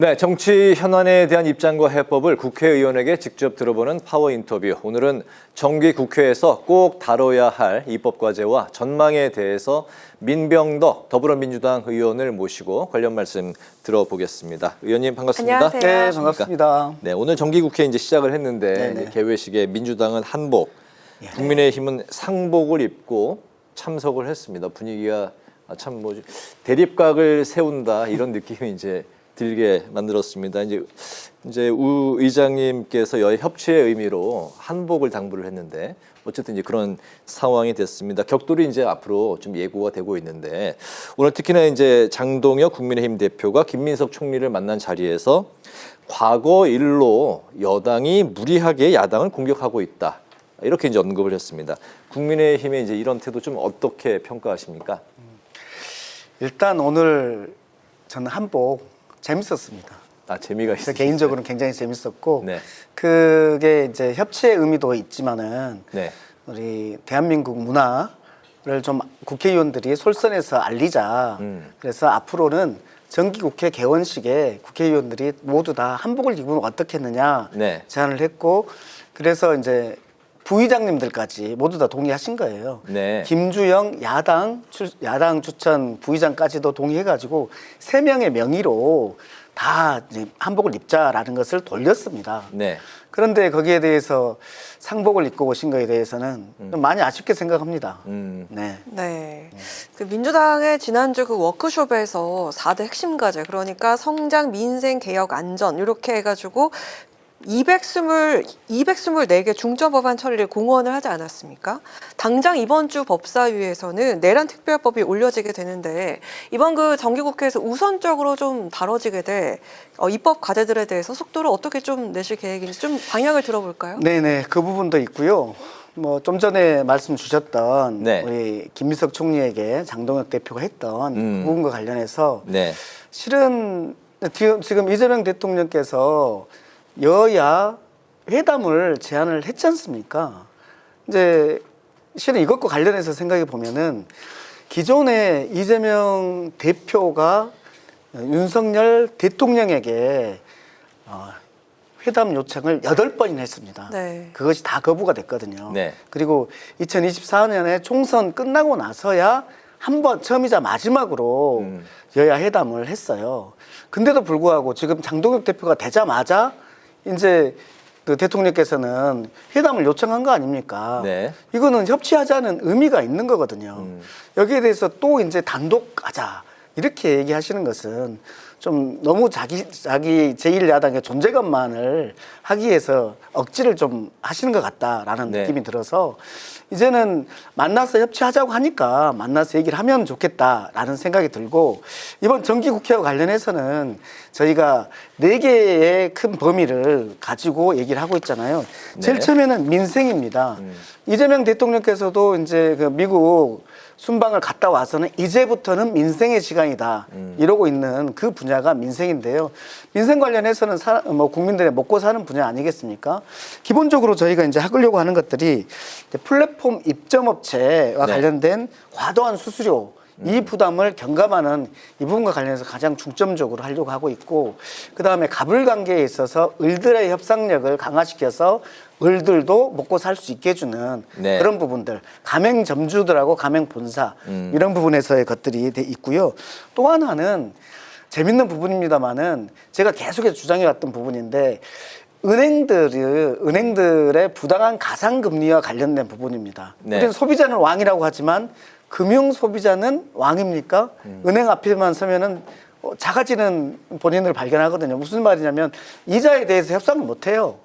네, 정치 현안에 대한 입장과 해법을 국회의원에게 직접 들어보는 파워 인터뷰. 오늘은 정기국회에서 꼭 다뤄야 할 입법과제와 전망에 대해서 민병덕 더불어민주당 의원을 모시고 관련 말씀 들어보겠습니다. 의원님 반갑습니다. 안녕하세요. 네, 반갑습니다. 네, 오늘 정기국회 이제 시작을 했는데 이제 개회식에 민주당은 한복, 국민의힘은 상복을 입고 참석을 했습니다. 분위기가 참 뭐지 대립각을 세운다 이런 느낌이 이제 들게 만들었습니다. 이제 우 의장님께서 여야 협치의 의미로 한복을 당부를 했는데 어쨌든 이제 그런 상황이 됐습니다. 격돌이 이제 앞으로 좀 예고가 되고 있는데 오늘 특히나 이제 장동혁 국민의힘 대표가 김민석 총리를 만난 자리에서 과거 일로 여당이 무리하게 야당을 공격하고 있다. 이렇게 이제 언급을 했습니다. 국민의힘의 이제 이런 태도 좀 어떻게 평가하십니까? 일단 오늘 저는 한복 재밌었습니다. 아, 재미가 있어요. 개인적으로는 굉장히 재밌었고, 네. 그게 이제 협치의 의미도 있지만은 네. 우리 대한민국 문화를 좀 국회의원들이 솔선해서 알리자. 그래서 앞으로는 정기국회 개원식에 국회의원들이 모두 다 한복을 입으면 어떻겠느냐 네. 제안을 했고, 그래서 이제 부의장님들까지 모두 다 동의하신 거예요. 네. 김주영 야당 추천 부의장까지도 동의해가지고 3명의 명의로 다 이제 한복을 입자라는 것을 돌렸습니다. 네. 그런데 거기에 대해서 상복을 입고 오신 거에 대해서는 좀 많이 아쉽게 생각합니다. 네. 네. 그 민주당의 지난주 그 워크숍에서 4대 핵심 과제, 그러니까 성장, 민생, 개혁, 안전 이렇게 해가지고 224개 중점 법안 처리를 공언을 하지 않았습니까? 당장 이번 주 법사위에서는 내란 특별법이 올려지게 되는데 이번 그 정기국회에서 우선적으로 좀 다뤄지게 될 입법 과제들에 대해서 속도를 어떻게 좀 내실 계획인지 좀 방향을 들어볼까요? 네네, 그 부분도 있고요. 뭐 좀 전에 말씀 주셨던 네. 우리 김민석 총리에게 장동혁 대표가 했던 그 부분과 관련해서 네. 실은 지금 이재명 대통령께서 여야 회담을 제안을 했지 않습니까? 이제 실은 이것과 관련해서 생각해 보면은 기존에 이재명 대표가 윤석열 대통령에게 회담 요청을 8번이나 했습니다. 네. 그것이 다 거부가 됐거든요. 네. 그리고 2024년에 총선 끝나고 나서야 한 번 처음이자 마지막으로 여야 회담을 했어요. 근데도 불구하고 지금 장동혁 대표가 되자마자 이제 그 대통령께서는 회담을 요청한 거 아닙니까? 네. 이거는 협치하자는 의미가 있는 거거든요. 여기에 대해서 또 이제 단독 가자 이렇게 얘기하시는 것은 좀 너무 자기 제1야당의 존재감만을 하기 위해서 억지를 좀 하시는 것 같다라는 네. 느낌이 들어서 이제는 만나서 협치하자고 하니까 만나서 얘기를 하면 좋겠다라는 생각이 들고, 이번 정기국회와 관련해서는 저희가 4개의 큰 범위를 가지고 얘기를 하고 있잖아요. 네. 제일 처음에는 민생입니다. 이재명 대통령께서도 이제 그 미국 순방을 갔다 와서는 이제부터는 민생의 시간이다 이러고 있는 그 분야가 민생인데요. 민생 관련해서는 국민들의 먹고 사는 분야 아니겠습니까? 기본적으로 저희가 이제 하려고 하는 것들이 플랫폼 입점업체와 네. 관련된 과도한 수수료 이 부담을 경감하는 이 부분과 관련해서 가장 중점적으로 하려고 하고 있고, 그 다음에 갑을 관계에 있어서 을들의 협상력을 강화시켜서 을들도 먹고 살 수 있게 해주는 네. 그런 부분들, 가맹점주들하고 가맹본사 이런 부분에서의 것들이 있고요. 또 하나는 재밌는 부분입니다만은 제가 계속해서 주장해왔던 부분인데, 은행들의 부당한 가상금리와 관련된 부분입니다. 네. 우리는 소비자는 왕이라고 하지만 금융 소비자는 왕입니까? 은행 앞에만 서면은 작아지는 본인을 발견하거든요. 무슨 말이냐면 이자에 대해서 협상을 못 해요.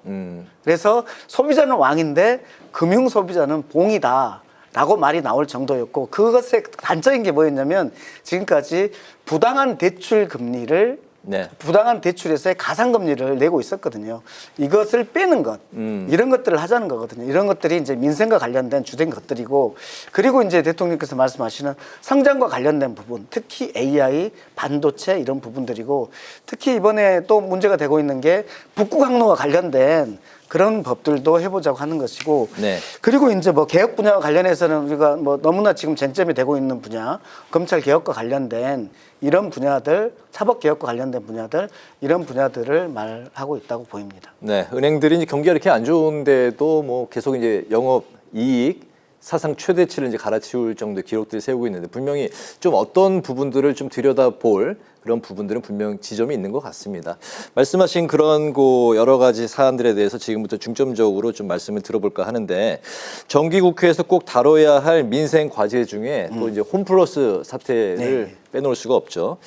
그래서 소비자는 왕인데 금융 소비자는 봉이다 라고 말이 나올 정도였고, 그것의 단적인 게 뭐였냐면 지금까지 부당한 대출 금리를 네. 부당한 대출에서의 가상금리를 내고 있었거든요. 이것을 빼는 것, 이런 것들을 하자는 거거든요. 이런 것들이 이제 민생과 관련된 주된 것들이고, 그리고 이제 대통령께서 말씀하시는 성장과 관련된 부분, 특히 AI, 반도체 이런 부분들이고, 특히 이번에 또 문제가 되고 있는 게 북구 항로와 관련된 그런 법들도 해보자고 하는 것이고 네. 그리고 이제 뭐 개혁 분야와 관련해서는 우리가 뭐 너무나 지금 쟁점이 되고 있는 분야, 검찰 개혁과 관련된 이런 분야들, 사법 개혁과 관련된 분야들 이런 분야들을 말하고 있다고 보입니다. 네, 은행들이 이제 경기가 이렇게 안 좋은데도 뭐 계속 이제 영업 이익 사상 최대치를 이제 갈아치울 정도의 기록들을 세우고 있는데 분명히 좀 어떤 부분들을 좀 들여다볼 그런 부분들은 분명 지점이 있는 것 같습니다. 말씀하신 그런 여러 가지 사안들에 대해서 지금부터 중점적으로 좀 말씀을 들어볼까 하는데 정기국회에서 꼭 다뤄야 할 민생 과제 중에 또 이제 홈플러스 사태를 빼놓을 수가 없죠.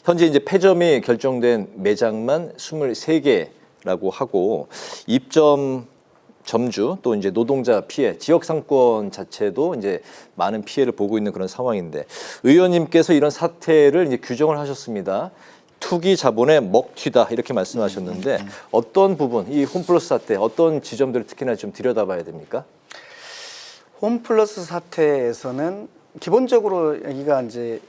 현재 이제 폐점이 결정된 매장만 23개라고 하고 입점 점주 또 이제 노동자 피해, 지역 상권 자체도 이제 많은 피해를 보고 있는 그런 상황인데 의원님께서 이런 사태를 이제 규정을 하셨습니다. 투기 자본의 먹튀다 이렇게 말씀하셨는데 어떤 부분 이 홈플러스 사태 어떤 지점들을 특히나 좀 들여다봐야 됩니까? 홈플러스 사태에서는 기본적으로 여기가 이제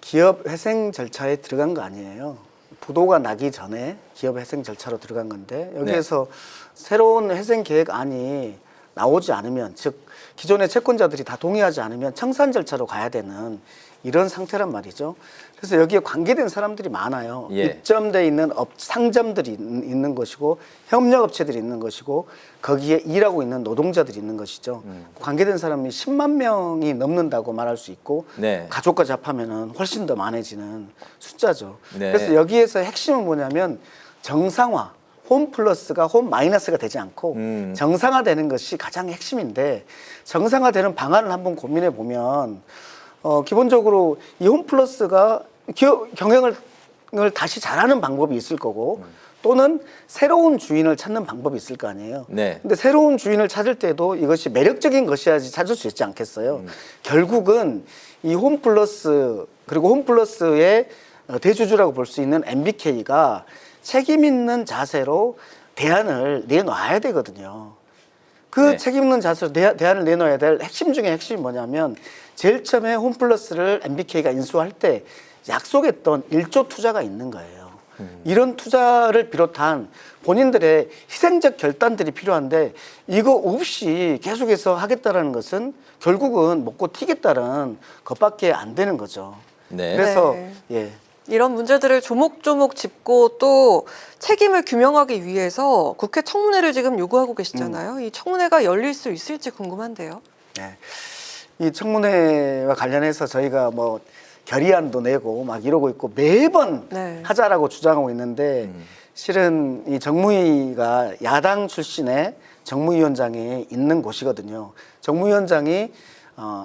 기업 회생 절차에 들어간 거 아니에요. 부도가 나기 전에 기업 회생 절차로 들어간 건데 여기에서 새로운 회생 계획안이 나오지 않으면 즉 기존의 채권자들이 다 동의하지 않으면 청산 절차로 가야 되는 이런 상태란 말이죠. 그래서 여기에 관계된 사람들이 많아요. 입점돼 있는 상점들이 있는 것이고 협력업체들이 있는 것이고 거기에 일하고 있는 노동자들이 있는 것이죠. 관계된 사람이 10만 명이 넘는다고 말할 수 있고 가족까지 합하면은 훨씬 더 많아지는 숫자죠. 그래서 여기에서 핵심은 뭐냐면 정상화. 홈 플러스가 홈 마이너스가 되지 않고 정상화되는 것이 가장 핵심인데 정상화되는 방안을 한번 고민해 보면 기본적으로 이 홈 플러스가 경영을 다시 잘하는 방법이 있을 거고 또는 새로운 주인을 찾는 방법이 있을 거 아니에요. 근데 새로운 주인을 찾을 때도 이것이 매력적인 것이야지 찾을 수 있지 않겠어요. 결국은 이 홈 플러스 그리고 홈 플러스의 대주주라고 볼 수 있는 MBK가 책임 있는 자세로 대안을 내놔야 되거든요. 그 책임 있는 자세로 대안을 내놔야 될 핵심 중에 핵심이 뭐냐면 제일 처음에 홈플러스를 MBK가 인수할 때 약속했던 1조 투자가 있는 거예요. 이런 투자를 비롯한 본인들의 희생적 결단들이 필요한데 이거 없이 계속해서 하겠다라는 것은 결국은 먹고 튀겠다는 것밖에 안 되는 거죠. 그래서 이런 문제들을 조목조목 짚고 또 책임을 규명하기 위해서 국회 청문회를 지금 요구하고 계시잖아요. 이 청문회가 열릴 수 있을지 궁금한데요. 이 청문회와 관련해서 저희가 뭐 결의안도 내고 막 이러고 있고 매번 하자라고 주장하고 있는데 실은 이 정무위가 야당 출신의 정무위원장이 있는 곳이거든요. 정무위원장이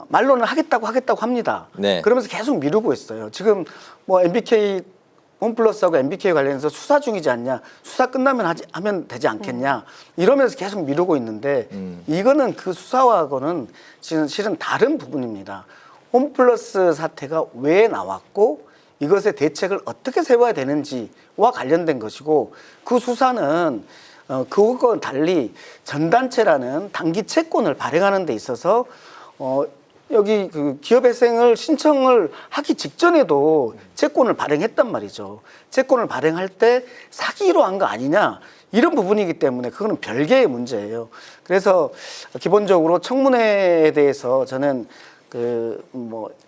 말로는 하겠다고 합니다. 그러면서 계속 미루고 있어요. 지금 뭐 MBK 홈플러스하고 MBK 관련해서 수사 중이지 않냐, 수사 끝나면 하면 되지 않겠냐 이러면서 계속 미루고 있는데 이거는 그 수사하고는 실은 다른 부분입니다. 홈플러스 사태가 왜 나왔고 이것의 대책을 어떻게 세워야 되는지와 관련된 것이고 그 수사는 그것과 달리 전단체라는 단기 채권을 발행하는 데 있어서 여기 그 기업회생을 신청을 하기 직전에도 채권을 발행했단 말이죠. 채권을 발행할 때 사기로 한 거 아니냐 이런 부분이기 때문에 그거는 별개의 문제예요. 그래서 기본적으로 청문회에 대해서 저는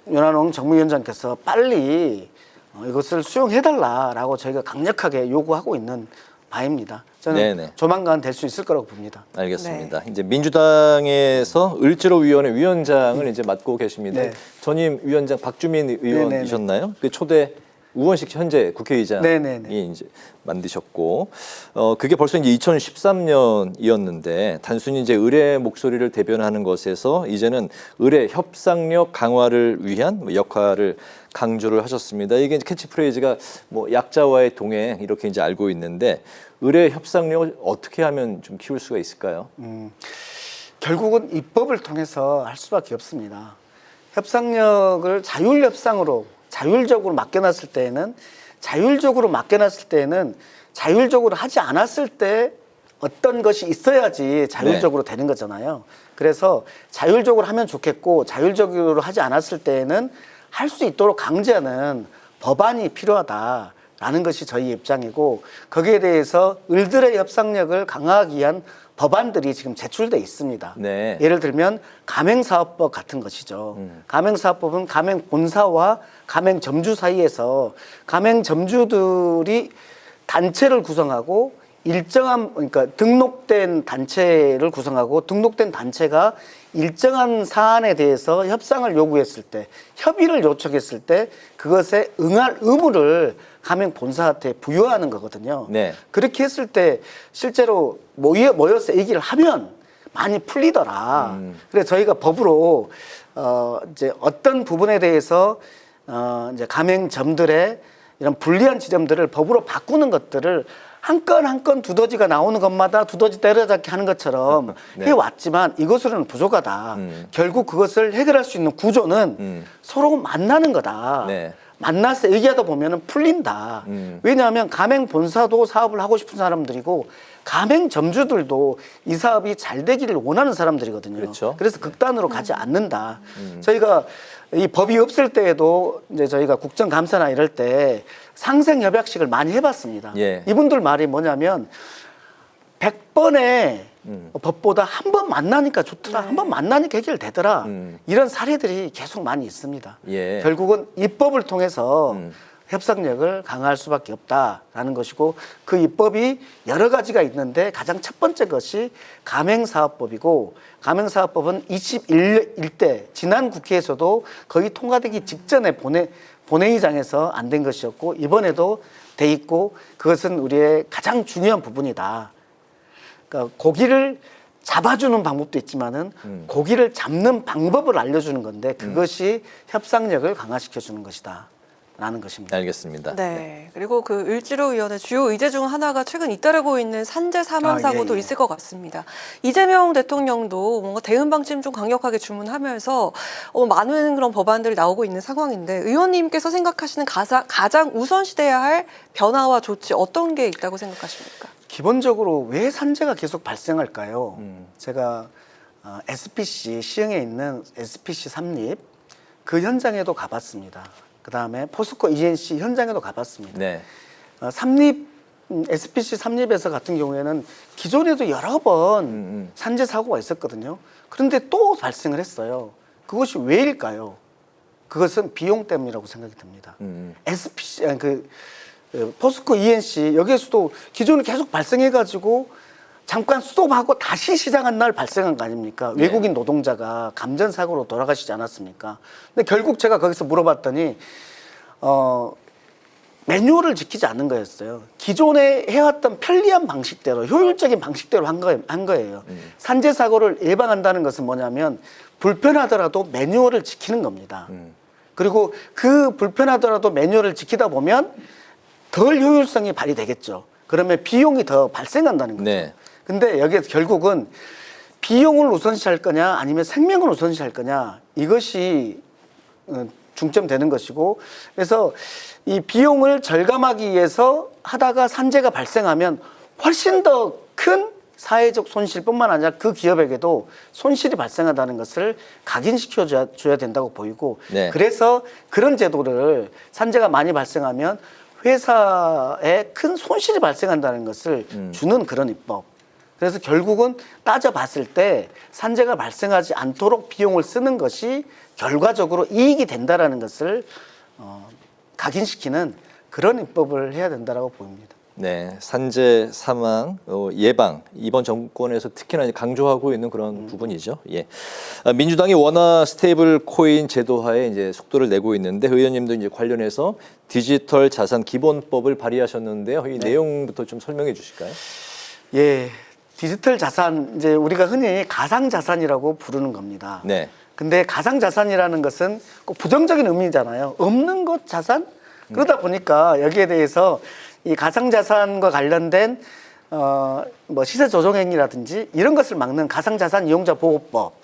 윤한홍 정무위원장께서 빨리 이것을 수용해달라라고 저희가 강력하게 요구하고 있는 바입니다. 저는 조만간 될 수 있을 거라고 봅니다. 알겠습니다. 이제 민주당에서 을지로위원회 위원장을 이제 맡고 계십니다. 전임 위원장 박주민 의원이셨나요? 그 초대 우원식 현재 국회의장이 이제 만드셨고, 그게 벌써 이제 2013년이었는데 단순히 이제 의뢰 목소리를 대변하는 것에서 이제는 의뢰 협상력 강화를 위한 역할을 강조를 하셨습니다. 이게 캐치프레이즈가 뭐 약자와의 동행 이렇게 이제 알고 있는데 의뢰 협상력을 어떻게 하면 좀 키울 수가 있을까요? 결국은 입법을 통해서 할 수밖에 없습니다. 협상력을 자율적으로 맡겨놨을 때에는 자율적으로 하지 않았을 때 어떤 것이 있어야지 자율적으로 되는 거잖아요. 그래서 자율적으로 하면 좋겠고 자율적으로 하지 않았을 때에는 할 수 있도록 강제하는 법안이 필요하다. 라는 것이 저희 입장이고 거기에 대해서 을들의 협상력을 강화하기 위한 법안들이 지금 제출돼 있습니다. 네. 예를 들면 가맹사업법 같은 것이죠. 가맹사업법은 가맹본사와 가맹점주 사이에서 가맹점주들이 단체를 구성하고 일정한 그러니까 등록된 단체를 구성하고 등록된 단체가 일정한 사안에 대해서 협상을 요구했을 때 협의를 요청했을 때 그것에 응할 의무를 가맹 본사한테 부여하는 거거든요. 네. 그렇게 했을 때 실제로 모여서 얘기를 하면 많이 풀리더라. 그래서 저희가 법으로 이제 어떤 부분에 대해서 이제 가맹점들의 이런 불리한 지점들을 법으로 바꾸는 것들을 한 건 한 건 두더지가 나오는 것마다 두더지 때려잡기 하는 것처럼 네. 해왔지만 이것으로는 부족하다. 결국 그것을 해결할 수 있는 구조는 서로 만나는 거다. 네. 만나서 얘기하다 보면은 풀린다. 왜냐하면 가맹 본사도 사업을 하고 싶은 사람들이고 가맹 점주들도 이 사업이 잘 되기를 원하는 사람들이거든요. 그렇죠. 그래서 극단으로 가지 않는다. 저희가 이 법이 없을 때에도 이제 저희가 국정감사나 이럴 때 상생협약식을 많이 해봤습니다. 예. 이분들 말이 뭐냐면 100번의 법보다 한 번 만나니까 좋더라. 한 번 만나니까 해결되더라. 이런 사례들이 계속 많이 있습니다. 예. 결국은 입법을 통해서 협상력을 강화할 수밖에 없다라는 것이고 그 입법이 여러 가지가 있는데 가장 첫 번째 것이 가맹사업법이고 가맹사업법은 21대 지난 국회에서도 거의 통과되기 직전에 본회의장에서 안 된 것이었고 이번에도 돼 있고 그것은 우리의 가장 중요한 부분이다. 그러니까 고기를 잡아주는 방법도 있지만은 고기를 잡는 방법을 알려주는 건데 그것이 협상력을 강화시켜주는 것이다. 라는 것입니다. 알겠습니다. 네. 그리고 그 을지로 의원의 주요 의제 중 하나가 최근 잇따르고 있는 산재 사망 사고도 예. 있을 것 같습니다. 이재명 대통령도 뭔가 대응 방침 좀 강력하게 주문하면서 많은 그런 법안들이 나오고 있는 상황인데 의원님께서 생각하시는 가장 우선시돼야 할 변화와 조치 어떤 게 있다고 생각하십니까? 기본적으로 왜 산재가 계속 발생할까요? 제가 SPC 시흥에 있는 SPC 삼립 그 현장에도 가봤습니다. 그 다음에 포스코 ENC 현장에도 가봤습니다. 네. 삼립 SPC 삼립에서 같은 경우에는 기존에도 여러 번 산재 사고가 있었거든요. 그런데 또 발생을 했어요. 그것이 왜일까요? 그것은 비용 때문이라고 생각이 듭니다. SPC 포스코 ENC 여기에서도 기존에 계속 발생해가지고 잠깐 스톱하고 다시 시작한 날 발생한 거 아닙니까? 네. 외국인 노동자가 감전사고로 돌아가시지 않았습니까? 근데 결국 제가 거기서 물어봤더니 매뉴얼을 지키지 않는 거였어요. 기존에 해왔던 편리한 방식대로 효율적인 방식대로 한 거예요. 산재 사고를 예방한다는 것은 뭐냐면 불편하더라도 매뉴얼을 지키는 겁니다. 그리고 그 불편하더라도 매뉴얼을 지키다 보면 덜 효율성이 발휘되겠죠. 그러면 비용이 더 발생한다는 거죠. 네. 근데 여기에서 결국은 비용을 우선시할 거냐 아니면 생명을 우선시할 거냐 이것이 중점되는 것이고 그래서 이 비용을 절감하기 위해서 하다가 산재가 발생하면 훨씬 더 큰 사회적 손실뿐만 아니라 그 기업에게도 손실이 발생한다는 것을 각인시켜 줘야 된다고 보이고 네. 그래서 그런 제도를 산재가 많이 발생하면 회사에 큰 손실이 발생한다는 것을 주는 그런 입법. 그래서 결국은 따져봤을 때 산재가 발생하지 않도록 비용을 쓰는 것이 결과적으로 이익이 된다라는 것을 각인시키는 그런 입법을 해야 된다라고 보입니다. 네, 산재 사망 예방 이번 정권에서 특히나 강조하고 있는 그런 부분이죠. 예, 민주당이 원화 스테이블 코인 제도화에 이제 속도를 내고 있는데 의원님도 이제 관련해서 디지털 자산 기본법을 발의하셨는데요. 이 내용부터 좀 설명해 주실까요? 예, 디지털 자산 이제 우리가 흔히 가상 자산이라고 부르는 겁니다. 네. 근데 가상 자산이라는 것은 꼭 부정적인 의미잖아요. 없는 것 자산? 그러다 보니까 여기에 대해서 이 가상자산과 관련된 뭐 시세 조정 행위라든지 이런 것을 막는 가상자산 이용자 보호법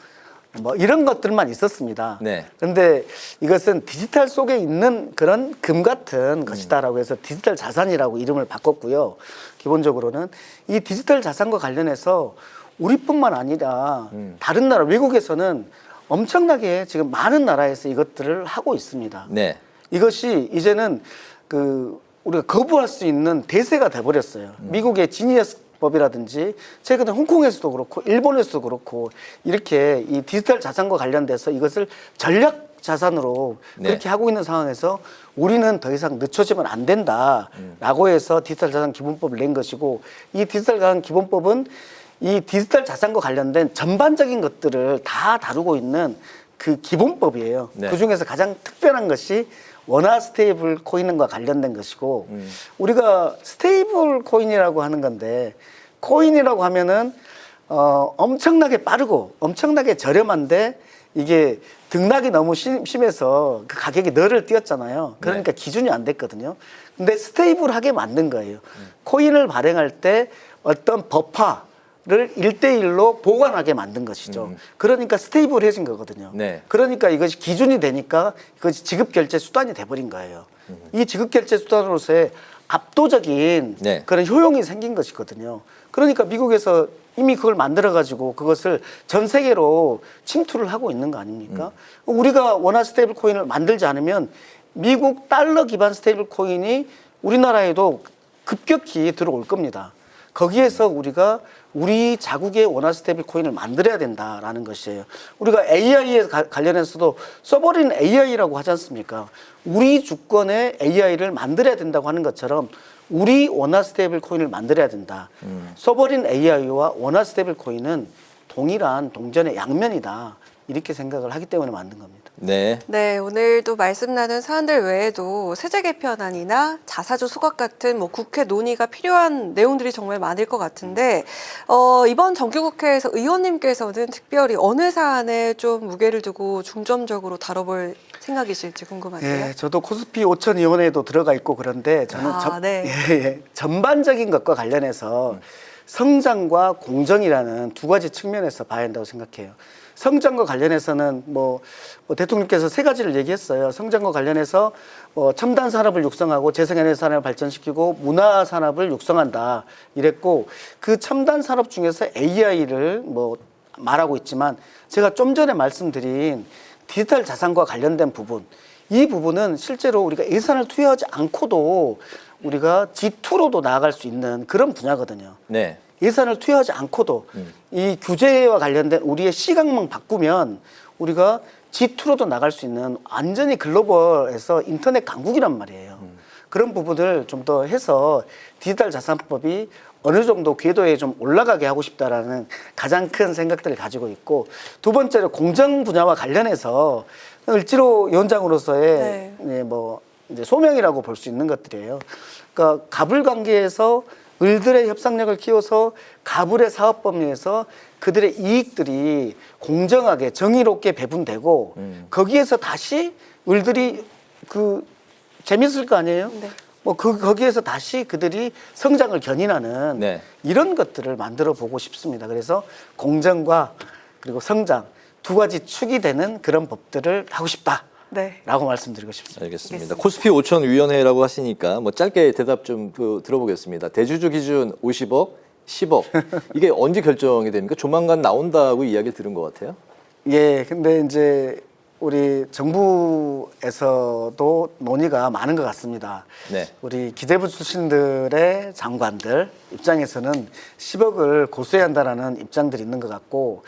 뭐 이런 것들만 있었습니다. 네. 그런데 이것은 디지털 속에 있는 그런 금 같은 것이다라고 해서 디지털 자산이라고 이름을 바꿨고요. 기본적으로는 이 디지털 자산과 관련해서 우리뿐만 아니라 다른 나라 외국에서는 엄청나게 지금 많은 나라에서 이것들을 하고 있습니다. 네. 이것이 이제는 그 우리가 거부할 수 있는 대세가 돼버렸어요. 미국의 지니어스 법이라든지 최근에 홍콩에서도 그렇고 일본에서도 그렇고 이렇게 이 디지털 자산과 관련돼서 이것을 전략 자산으로 네. 그렇게 하고 있는 상황에서 우리는 더 이상 늦춰지면 안 된다라고 해서 디지털 자산 기본법을 낸 것이고, 이 디지털 자산 기본법은 이 디지털 자산과 관련된 전반적인 것들을 다 다루고 있는 그 기본법이에요. 네. 그중에서 가장 특별한 것이 원화 스테이블 코인과 관련된 것이고, 우리가 스테이블 코인이라고 하는 건데, 코인이라고 하면은 엄청나게 빠르고 엄청나게 저렴한데 이게 등락이 너무 심해서 그 가격이 널을 뛰었잖아요. 그러니까 네. 기준이 안 됐거든요. 근데 스테이블하게 만든 거예요. 코인을 발행할 때 어떤 버파를 1대1로 보관하게 만든 것이죠. 그러니까 스테이블해진 거거든요. 네. 그러니까 이것이 기준이 되니까 이것이 지급결제 수단이 돼버린 거예요. 이 지급결제 수단으로서의 압도적인 네. 그런 효용이 생긴 것이거든요. 그러니까 미국에서 이미 그걸 만들어가지고 그것을 전 세계로 침투를 하고 있는 거 아닙니까? 우리가 원화 스테이블 코인을 만들지 않으면 미국 달러 기반 스테이블 코인이 우리나라에도 급격히 들어올 겁니다. 거기에서 우리가 우리 자국의 원화 스테이블 코인을 만들어야 된다라는 것이에요. 우리가 AI에 관련해서도 서버린 AI라고 하지 않습니까? 우리 주권의 AI를 만들어야 된다고 하는 것처럼 우리 원화 스테이블 코인을 만들어야 된다. 서버린 AI와 원화 스테이블 코인은 동일한 동전의 양면이다. 이렇게 생각을 하기 때문에 만든 겁니다. 네. 네, 오늘도 말씀 나눈 사안들 외에도 세제 개편안이나 자사주 소각 같은 뭐 국회 논의가 필요한 내용들이 정말 많을 것 같은데, 이번 정기국회에서 의원님께서는 특별히 어느 사안에 좀 무게를 두고 중점적으로 다뤄볼 생각이실지 궁금한데요. 예, 저도 코스피 5,000위원회에도 들어가 있고 그런데 저는 네. 전반적인 것과 관련해서 성장과 공정이라는 두 가지 측면에서 봐야 한다고 생각해요. 성장과 관련해서는 뭐 대통령께서 세 가지를 얘기했어요. 성장과 관련해서 첨단 산업을 육성하고 재생에너지 산업을 발전시키고 문화 산업을 육성한다 이랬고, 그 첨단 산업 중에서 AI를 뭐 말하고 있지만 제가 좀 전에 말씀드린 디지털 자산과 관련된 부분, 이 부분은 실제로 우리가 예산을 투여하지 않고도 우리가 G2로도 나아갈 수 있는 그런 분야거든요. 네. 예산을 투여하지 않고도 이 규제와 관련된 우리의 시각만 바꾸면 우리가 G2로도 나갈 수 있는 완전히 글로벌에서 인터넷 강국이란 말이에요. 그런 부분을 좀 더 해서 디지털 자산법이 어느 정도 궤도에 좀 올라가게 하고 싶다라는 가장 큰 생각들을 가지고 있고, 두 번째로 공정 분야와 관련해서 을지로 위원장으로서의 뭐 이제 소명이라고 볼 수 있는 것들이에요. 그러니까 갑을 관계에서 을들의 협상력을 키워서 갑을의 사업법리에서 그들의 이익들이 공정하게 정의롭게 배분되고 거기에서 다시 을들이 재밌을 거 아니에요? 네. 뭐 거기에서 다시 그들이 성장을 견인하는 네. 이런 것들을 만들어 보고 싶습니다. 그래서 공정과 그리고 성장 두 가지 축이 되는 그런 법들을 하고 싶다. 네. 라고 말씀드리고 싶습니다. 알겠습니다. 코스피 5천 위원회라고 하시니까 뭐 짧게 대답 좀 들어보겠습니다. 대주주 기준 50억, 10억. 이게 언제 결정이 됩니까? 조만간 나온다고 이야기 들은 것 같아요. 예, 근데 이제 우리 정부에서도 논의가 많은 것 같습니다. 네. 우리 기재부 출신들의 장관들 입장에서는 10억을 고수해야 한다라는 입장들이 있는 것 같고,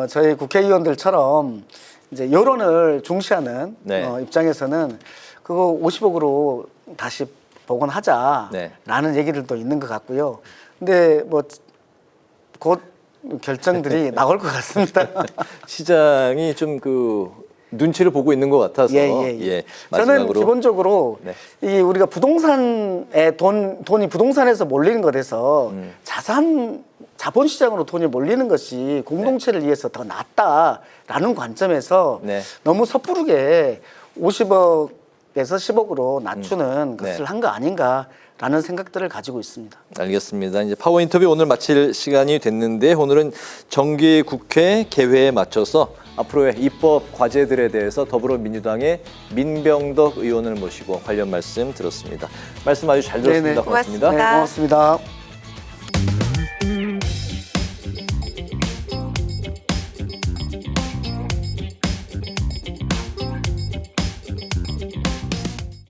저희 국회의원들처럼 이제 여론을 중시하는 네. 입장에서는 그거 50억으로 다시 복원하자라는 네. 얘기들도 있는 것 같고요. 근데 뭐 곧 결정들이 나올 것 같습니다. 시장이 좀 눈치를 보고 있는 것 같아서. 예. 마지막으로. 저는 기본적으로 네. 이 우리가 부동산에 돈이 부동산에서 몰리는 것에서 자본 시장으로 돈이 몰리는 것이 공동체를 위해서 더 낫다라는 관점에서 네. 너무 섣부르게 50억에서 10억으로 낮추는 네. 것을 한 거 아닌가라는 생각들을 가지고 있습니다. 알겠습니다. 이제 파워 인터뷰 오늘 마칠 시간이 됐는데, 오늘은 정기국회 개회에 맞춰서 앞으로의 입법 과제들에 대해서 더불어민주당의 민병덕 의원을 모시고 관련 말씀 들었습니다. 말씀 아주 잘 들었습니다. 네네. 고맙습니다. 고맙습니다. 네, 고맙습니다.